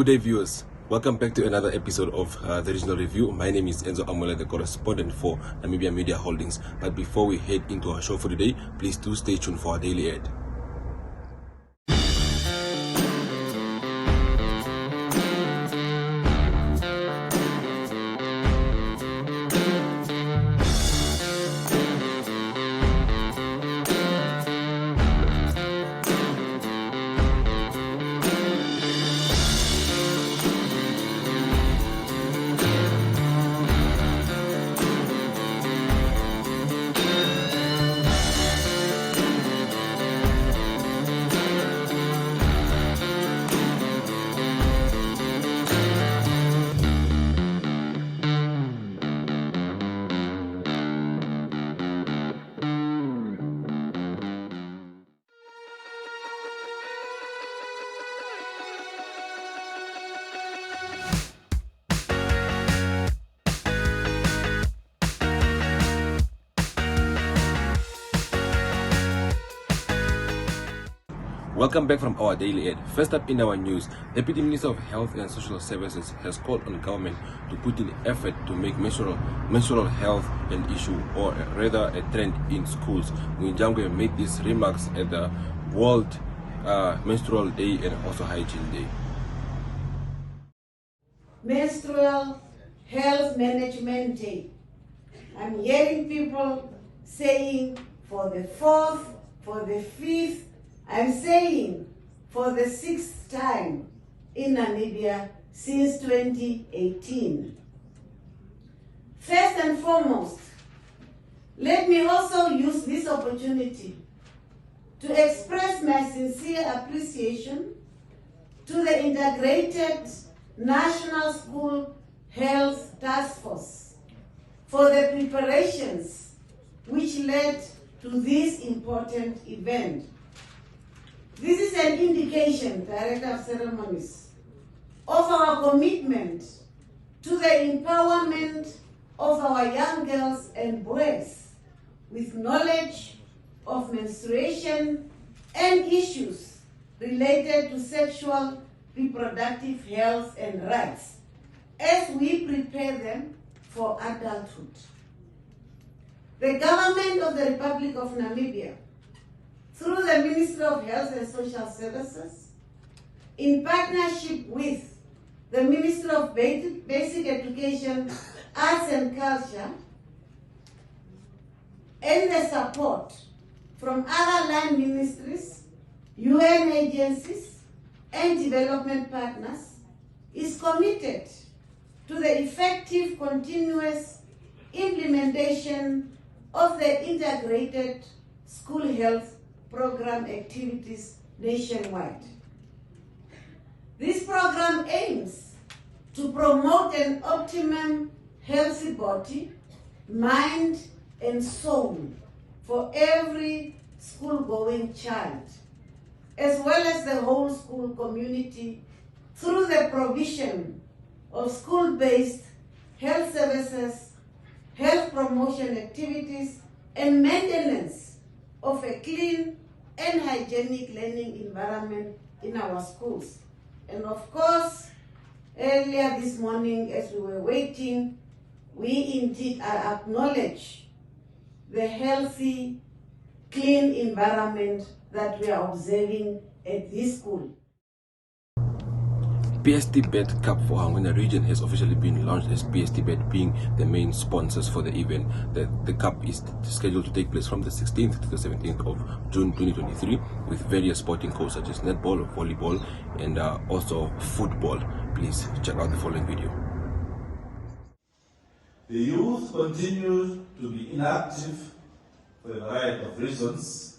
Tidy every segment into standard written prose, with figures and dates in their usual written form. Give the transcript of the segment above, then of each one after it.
Good day, viewers. Welcome back to another episode of the Regional Review. My name is Enzo Amola, the correspondent for Namibia Media Holdings. But before we head into our show for today, please do stay tuned for our daily ad. Welcome back from our daily ad. First up in our news, Deputy Minister of Health and Social Services has called on government to put in effort to make menstrual health an issue, or rather a trend in schools. Mwinjangwe made these remarks at the World Menstrual Day and also Hygiene Day. Menstrual Health Management Day. I'm hearing people saying for the 4th, for the 5th, I'm saying for the 6th time in Namibia since 2018. First and foremost, let me also use this opportunity to express my sincere appreciation to the Integrated National School Health Task Force for the preparations which led to this important event. This is an indication, Director of Ceremonies, of our commitment to the empowerment of our young girls and boys with knowledge of menstruation and issues related to sexual reproductive health and rights as we prepare them for adulthood. The government of the Republic of Namibia, through the Ministry of Health and Social Services, in partnership with the Ministry of Basic Education, Arts and Culture, and the support from other line ministries, UN agencies, and development partners, is committed to the effective continuous implementation of the integrated school health program activities nationwide. This program aims to promote an optimum healthy body, mind, and soul for every school-going child, as well as the whole school community, through the provision of school-based health services, health promotion activities, and maintenance of a clean and hygienic learning environment in our schools. And of course, earlier this morning as we were waiting, we indeed acknowledge the healthy, clean environment that we are observing at this school. PSTBet Cup for Hangwena region has officially been launched, as PSTBet being the main sponsors for the event. The cup is scheduled to take place from the 16th to the 17th of June 2023 with various sporting codes such as netball, volleyball, and also football. Please check out the following video. The youth continue to be inactive for a variety of reasons,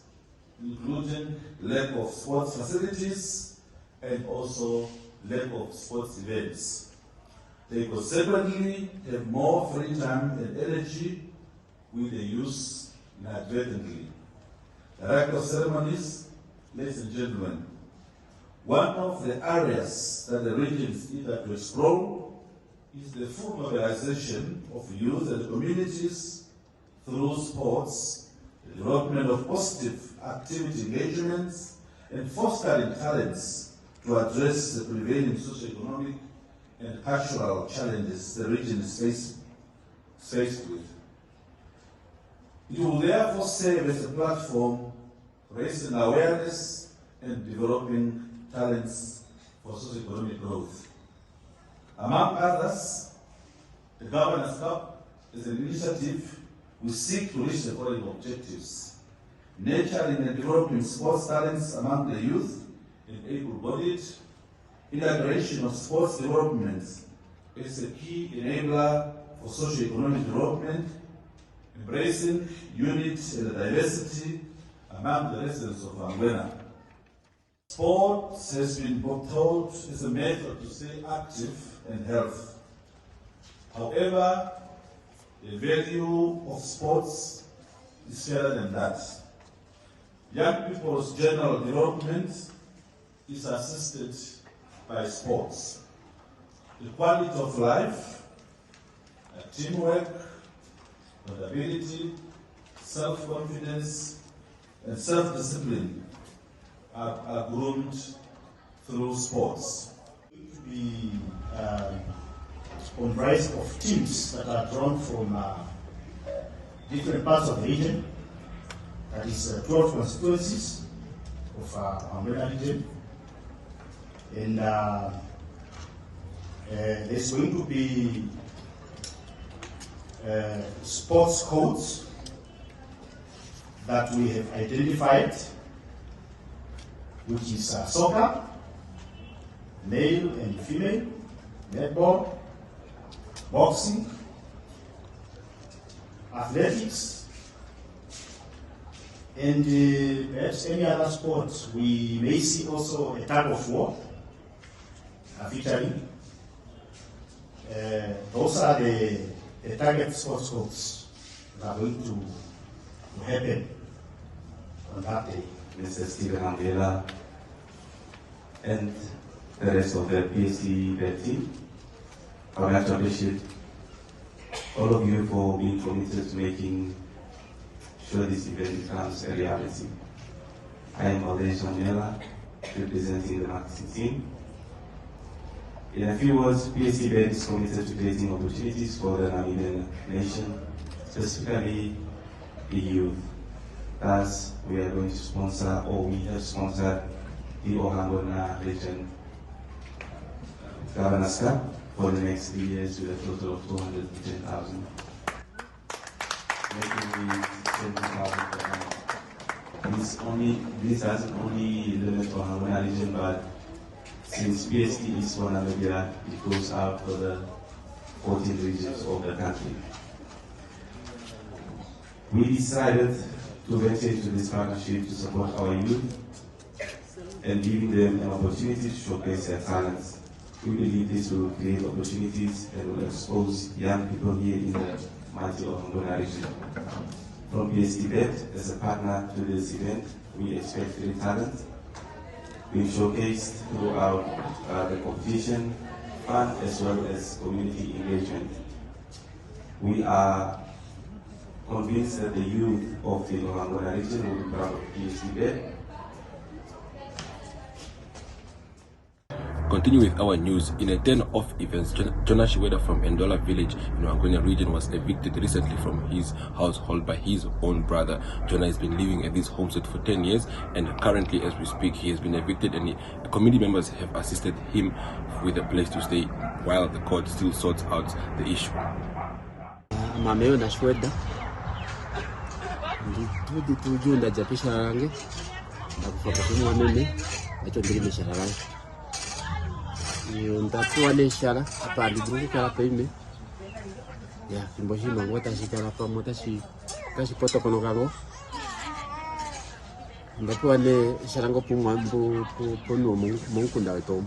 including lack of sports facilities and also lack of sports events. They consequently have more free time and energy with the use inadvertently. Director of Ceremonies, ladies and gentlemen, one of the areas that the region is eager to explore is the full mobilization of youth and communities through sports, the development of positive activity engagements, and fostering talents to address the prevailing socio-economic and cultural challenges the region is faced with. It will therefore serve as a platform raising awareness and developing talents for socio-economic growth. Among others, the Governance Cup is an initiative we seek to reach the following objectives: nurturing and developing sports talents among the youth and able-bodied, integration of sports development is a key enabler for socio-economic development, embracing unity and diversity among the residents of Angwena. Sports has been taught as a method to stay active and healthy. However, the value of sports is fairer than that. Young people's general development is assisted by sports. The quality of life, teamwork, adaptability, self-confidence, and self-discipline are groomed through sports. It will be comprised of teams that are drawn from different parts of the region. That is 12 constituencies of Angwena region. And there's going to be sports codes that we have identified, which is soccer, male and female, netball, boxing, athletics, and perhaps any other sports. We may see also a tug of war featuring. Those are the target sports codes that are going to happen on that day. Mr. Stephen Ambela and the rest of the PSC team. I would like to appreciate all of you for being committed to making sure this event becomes a reality. I am Aldesh Ambela, representing the marketing team. In a few words, PSC is committed to creating opportunities for the Namibian nation, specifically the youth. Thus, we are going to sponsor, or we have sponsored, the Angwena region Governance Cup for the next 3 years with a total of 210,000, making it 70,000 per annum. This doesn't only limit to Angwena region, but since PSC is for Namibia, it goes out for the 14 regions of the country. We decided to venture into this partnership to support our youth and giving them an opportunity to showcase their talents. We believe this will create opportunities and will expose young people here in the mighty Angwena region. From PSC as a partner to this event, we expect great talent being showcased throughout the competition, fun as well as community engagement. We are convinced that the youth of the Angwena region will be proud of PSC. Continue with our news. In a turn of events, Jonah Shiweda from Endola village in Angwena region was evicted recently from his household by his own brother. Jonah has been living at this homestead for 10 years and currently as we speak he has been evicted, and the community members have assisted him with a place to stay while the court still sorts out the issue. Mameo na Shiweda ndi tujunda japisha rangi na kufuata kwa mimi acho ndili sharara ndakuwa neshara hapa ndiburu kala peme ya kimboshi mangota shikara pa mota shi kashi poto kono kango ndakuwa ne sharango pumambo pono mungkunda wetom.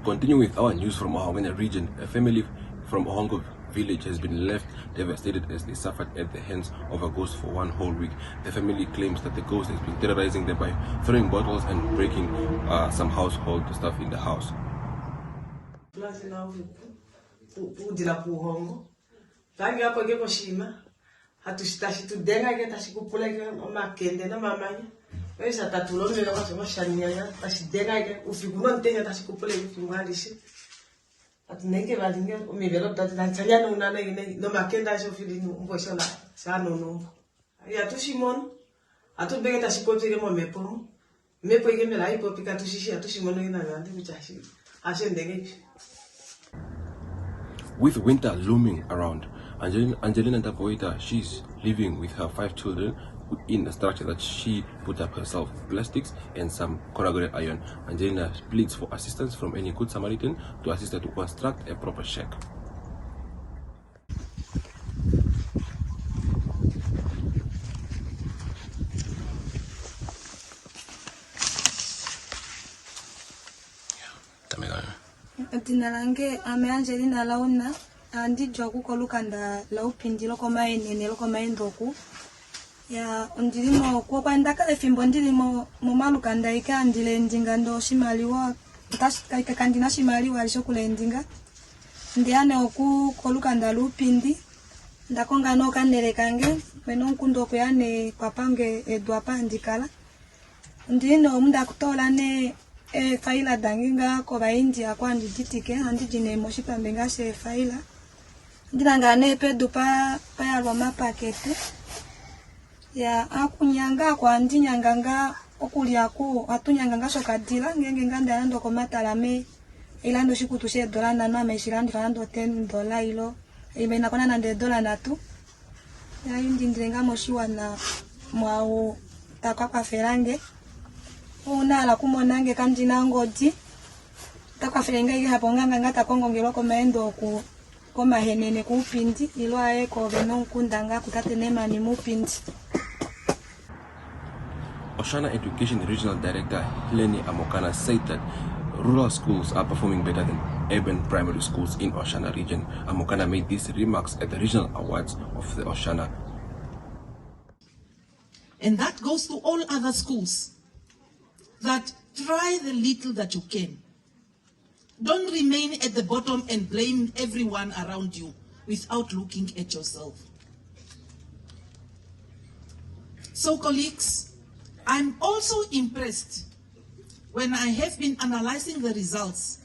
Continue with our news from Angwena region. A family from Ohongo village has been left devastated as they suffered at the hands of a ghost for one whole week. The family claims that the ghost has been terrorizing them by throwing bottles and breaking some household stuff in the house. Udila kuhongo tangi hapo ngeko shima hatushitashi tudenga ke tashikupula ke makende na mamanya Esa tatulo me lo hacemos shaniya tashidega ke ufiguno ntenga tashikupole ufingwalishi atuneke balinge umivelo tatantanya no nana no makenda sho fili mboshola sano no ya tushimon atubege tashikotire mo mepo ige mela ipo pika tushishi atushimono ina ngandi bichashi ashendege. With winter looming around, Angelina Daboita, she's living with her 5 children in a structure that she put up herself with plastics and some corrugated iron. Angelina pleads for assistance from any good Samaritan to assist her to construct a proper shack. Jina lange ame Angelina Launa andijwa kukolukanda la upindi loko maenene loko maendoku ya ndilimo kwa kwandaka efimbo ndilimo mumalukanda ika ndile ndinga ndo shimaliwa tashika kandina shimaliwa alishokulela ndinga ndiane oku kolukanda lupindi ndakonga no kandele kange beno nkundo kuyane papange edwa pandikala ndino munda kutola ne faila danginga ko baindia kwa nditike andijine moshipa mbenga she faila ndinanga ne pedu pa ya roma pakete ya akunyanga kwa ndinyanga okulia ko atunyanga shokadila ngenge nganda ndo ko matalame ilando shikutushe dola na no ameshirandi falando $10 ilo imena kona na $1 na tu ya ndindenga moshiwa na mwao takwa ferange una la kumonange kandina ngodi takwa ferenga ile hapo nganga takongongelwa ko maendo ku ko mahenene ku pindi ilo ae ko beno kundanga kutatenema ni mupindi. Oshana Education Regional Director Helene Amokana said that rural schools are performing better than urban primary schools in Oshana region. Amokana made these remarks at the regional awards of the Oshana. And that goes to all other schools, that try the little that you can. Don't remain at the bottom and blame everyone around you without looking at yourself. So colleagues, I'm also impressed when I have been analyzing the results.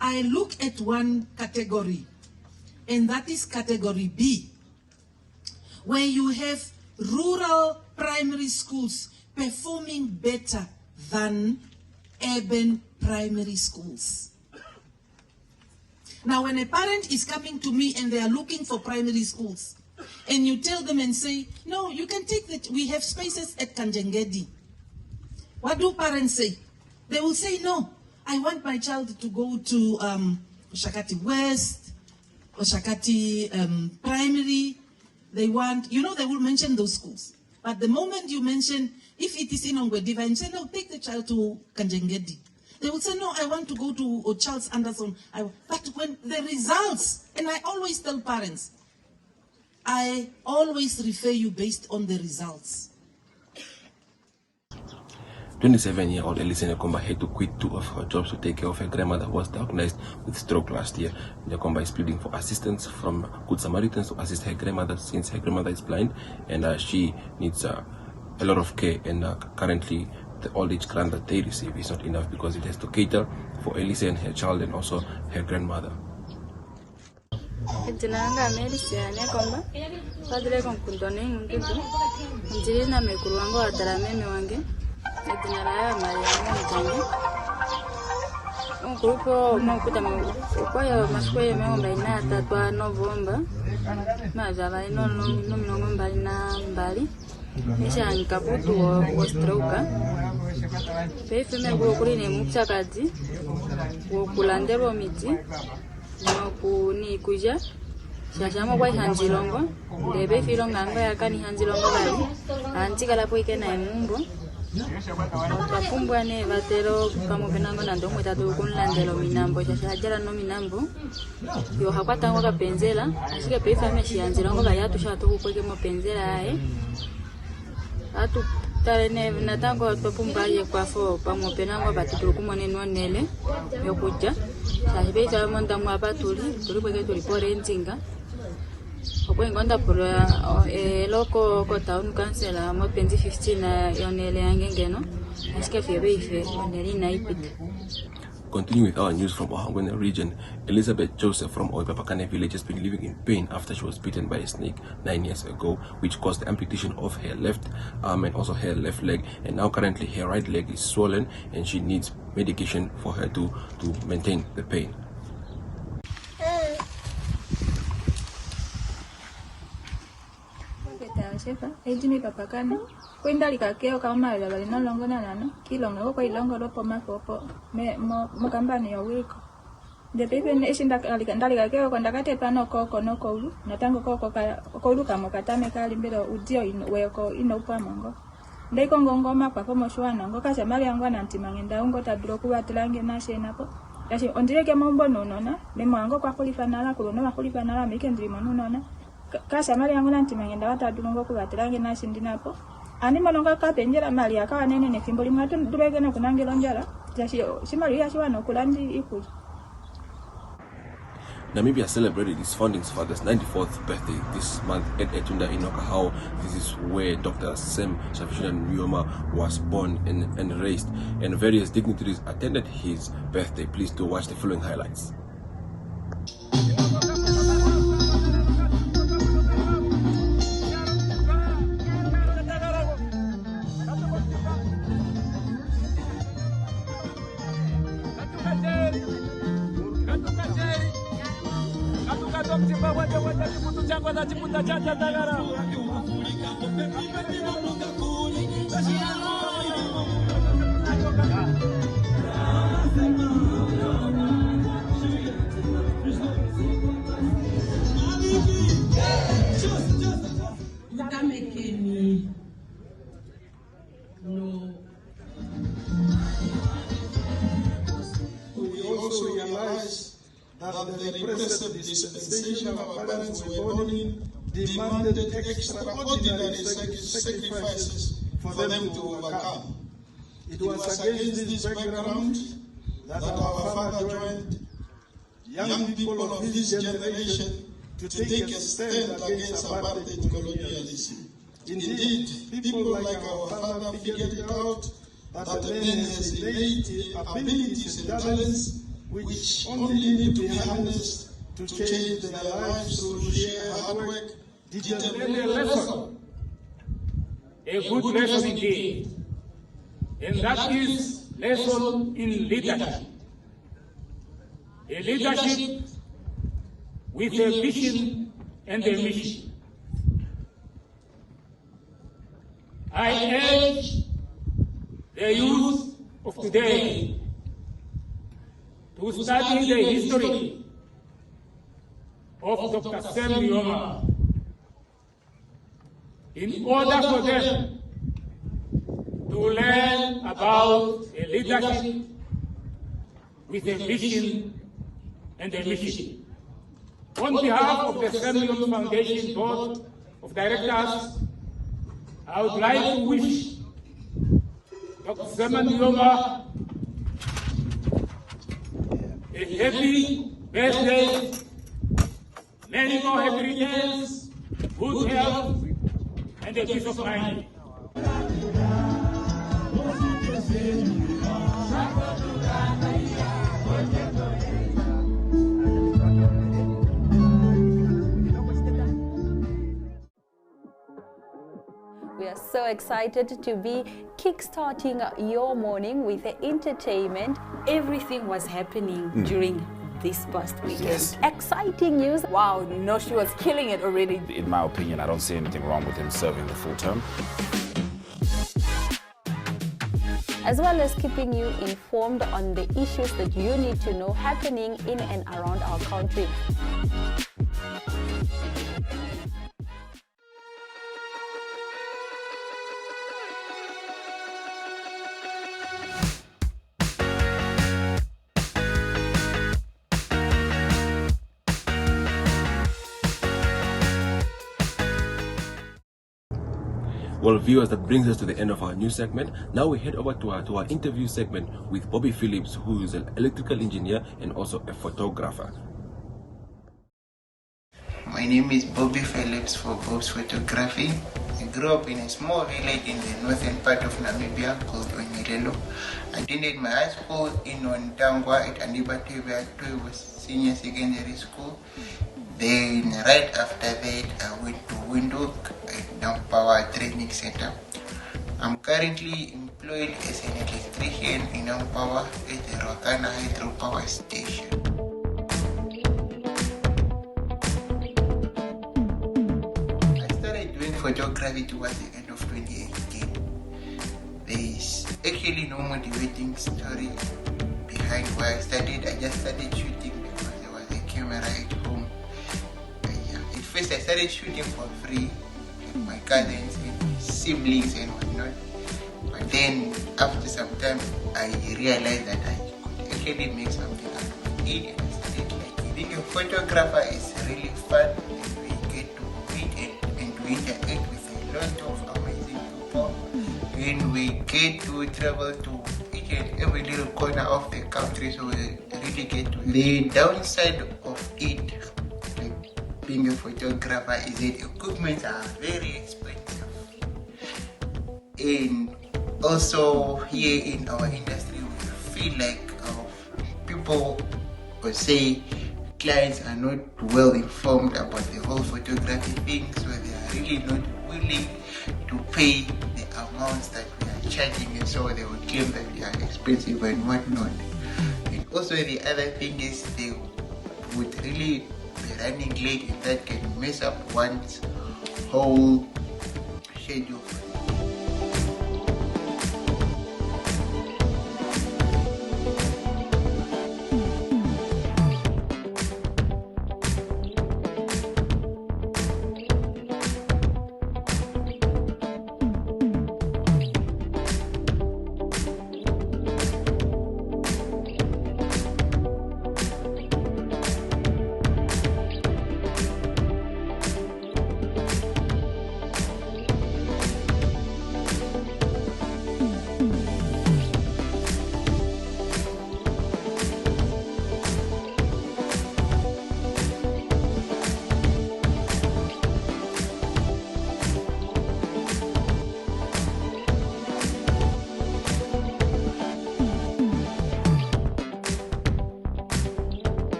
I look at one category, and that is category B, where you have rural primary schools performing better than urban primary schools. Now, when a parent is coming to me and they are looking for primary schools, and you tell them and say, no, you can take that, we have spaces at Kanjengedi. What do parents say? They will say, no, I want my child to go to Oshakati West, Oshakati Primary. They want, they will mention those schools. But the moment you mention, if it is in Ongwediva, and say, no, take the child to Kanjengedi. They will say, no, I want to go to Charles Anderson. But when the results, and I always tell parents, I always refer you based on the results. 27-year-old Elise Nyakomba had to quit 2 of her jobs to take care of her grandmother who was diagnosed with stroke last year. Nyakomba is pleading for assistance from Good Samaritans to assist her grandmother since her grandmother is blind and she needs a lot of care, and currently the old age grant that they receive is not enough because it has to cater for Elise and her child and also her grandmother. Jinanga Melissa Nyakomba, Padre Concundone, Angelina Mekuruango Atarame Wange, Edinara Maria, un grupo Mokuta, Ukoya Masquay Momba, Tatua November, Mazava, no Nomba Bali, Misha and Caputo was Troka, Payfame Gokurin Mutsakadi, Wokulandero Miti. Kuni kuja shashama kwa hanjilongo debe filonga ngwa yakani hanjilongo bali antika lapo ikena emumbo twafumbwa ne batero pamopenango na ndomwe tatu kunlandelo minambo shashajala no minambo yo hakwata ngo kapenzela asike pefa meshi hanjilongo bali atushatu kukweke mo penzela ae atu tarene natango topumbaye kwa fo pamopenango batulu kumone nonele yokuja sahibe cha monda mwaba tuli kweke tuli pore nzinga okwengonda pula loko ko town council mo 2015 yonele angengeno asike febe ife oneli naipita. Continuing with our news from Ohangwene region, Elizabeth Joseph from Oipapakane village has been living in pain after she was bitten by a snake 9 years ago, which caused the amputation of her left arm and also her left leg, and now currently her right leg is swollen and she needs medication for her to maintain the pain. Ejimi papakane kwenda likakeo kama ile bali nalongo nana kilongo kwa ilongo lopo makopo mo kambani ya wiko de pepe ne shinda ndali kakeo kwenda kate pano koko noko ulu natango koko ulu kama katame kali mbele udio weko ino upa mongo ndiko ngongoma kwa pomo shwana ngoka shamali yangu na ntimangenda ungo tabiro kuba tilange na shenapo yashi ondireke mombo nonona memwango kwa kulifanala kulona kulifanala meke ndimo nonona kasa mali yangu nanti mangenda watadulongo kubatirange nashindinapo ani malonga kapenjera mali akawa nene ne fimbo limatu dubegena kunangelo njala jashi shimali yashwana okulandi ikuli. Namibia celebrated its founding father's 94th birthday this month at Etunda in Okahao. This is where Dr. Sam Shafishuna Nyoma was born and raised, and various dignitaries attended his birthday. Please do watch the following highlights. We also realize that the repressive dispensation our parents were born in demanded extraordinary sacrifices for them to overcome. It was against this background that our father joined young people of his generation to take a stand against apartheid colonialism. Indeed, people like our father figured it out that a man has innate abilities and talents which only need to be harnessed to change their lives through sheer hard work, determination. A good lesson indeed, and that is lesson in leadership. A leadership with a vision and a mission. I urge the youth of today to study the history of Dr. Sam Nyoma in order for them to learn about a leadership with a vision and a mission. On behalf of the Sam Nyoma Foundation Board of Directors, I would like to wish Dr. Sam Nyoma a happy birthday, many more happy returns, good health, and a peace of mind. We are so excited to be kickstarting your morning with entertainment. Everything was happening during this past weekend. Yes. Exciting news. Wow, no, she was killing it already. In my opinion, I don't see anything wrong with him serving the full term. As well as keeping you informed on the issues that you need to know happening in and around our country. Well, viewers, that brings us to the end of our news segment. Now we head over to our interview segment with Bobby Phillips, who is an electrical engineer and also a photographer. My My name is Bobby Phillips for Bob's Photography. I grew up in a small village in the northern part of Namibia called Onyelelo. I attended my high school in Ontangwa at Anibatwe was senior secondary school. Then right after that I went to Windhoek at Nampower Training Center. I'm currently employed as an electrician in Nampower at the Ruacana Hydropower Station. Photography towards the end of 2018. There is actually no motivating story behind why I started. I just started shooting because there was a camera at home. At first I started shooting for free with my cousins and siblings and whatnot. But then after some time I realized that I could actually make something out of it, and I started like being a photographer is really fun, and we get to meet and to interact with a lot of amazing people. When we get to travel to each and every little corner of the country, so we really get to. The downside of it, like being a photographer, is that equipment are very expensive. And also here in our industry, we feel like people would say clients are not well informed about the whole photography thing, so they are really not willing to pay the amounts that we are charging, and so they will claim that they are expensive and whatnot. And also the other thing is they would really be running late, and that can mess up one's whole schedule.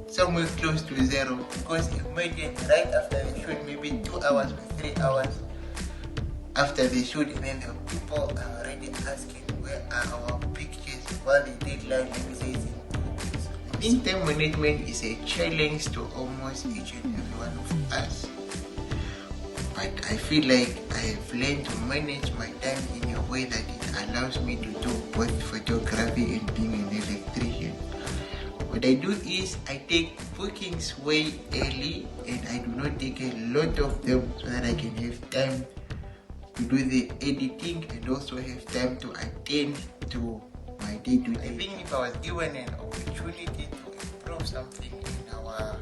Somewhere close to zero, because imagine right after the shoot, maybe 2 hours or 3 hours after the shoot, and then the people are already asking where are our pictures, while the deadline maybe says in 2 weeks. In-time management is a challenge to almost each and every one of us, but I feel like I have learned to manage my time in a way that it allows me to do both photography and being an electrician. What I do is I take bookings way early, and I do not take a lot of them so that I can have time to do the editing and also have time to attend to my day-to-day. I think if I was given an opportunity to improve something in our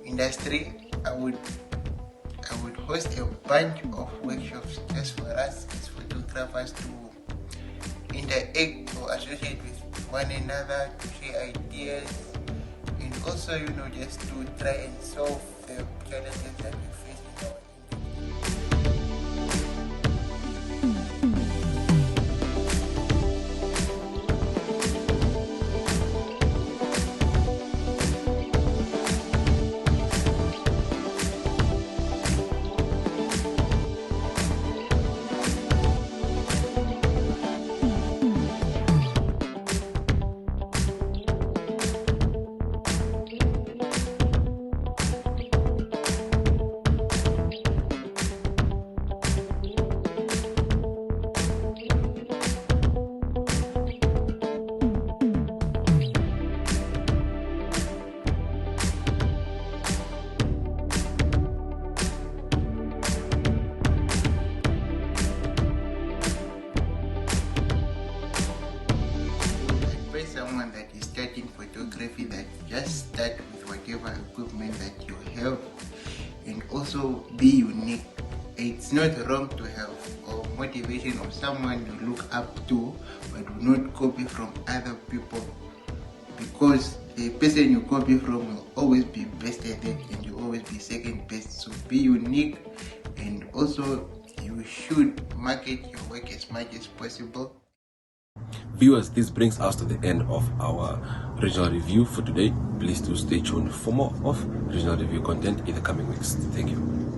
industry, I would host a bunch of workshops just for us as photographers to interact or associate with one another, to share ideas, and also, just to try and solve the challenges that we face in our industry. Someone that is starting photography, that just start with whatever equipment that you have, and also be unique. It's not wrong to have or motivation of someone you look up to, but do not copy from other people, because the person you copy from will always be best at it and you always be second best. So be unique, and also you should market your work as much as possible. Viewers, this brings us to the end of our regional review for today. Please do stay tuned for more of regional review content in the coming weeks. Thank you.